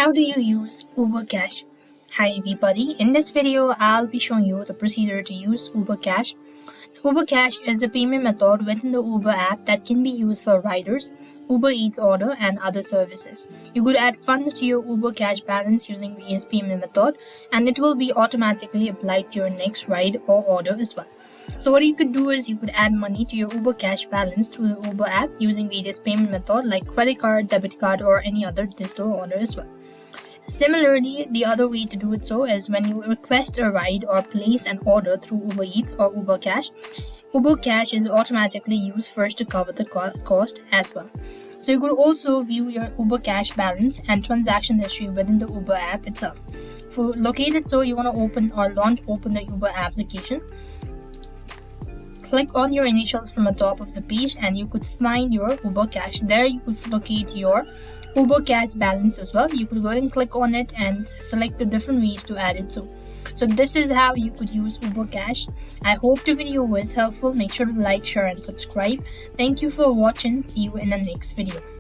How do you use Uber Cash? Hi everybody, in this video I'll be showing you the procedure to use Uber Cash. Uber Cash is a payment method within the Uber app that can be used for riders, Uber Eats order and other services. You could add funds to your Uber Cash balance using various payment method and it will be automatically applied to your next ride or order as well. So what you could do is you could add money to your Uber Cash balance through the Uber app using various payment method like credit card, debit card or any other digital order as well. Similarly, the other way to do it so is when you request a ride or place an order through Uber Eats or Uber Cash is automatically used first to cover the cost as well. So you could also view your Uber Cash balance and transaction history within the Uber app itself. For locate it so you want to open the Uber application. Click on your initials from the top of the page and you could find your Uber Cash. There you could locate your Uber Cash balance as well. You could go ahead and click on it and select the different ways to add it. So this is how you could use Uber Cash. I hope the video was helpful. Make sure to like, share and subscribe. Thank you for watching. See you in the next video.